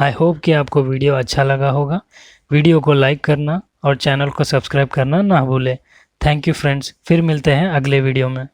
I hope कि आपको video अच्छा लगा होगा। वीडियो को लाइक करना और चैनल को सब्सक्राइब करना ना भूलें। थैंक यू फ्रेंड्स, फिर मिलते हैं अगले वीडियो में।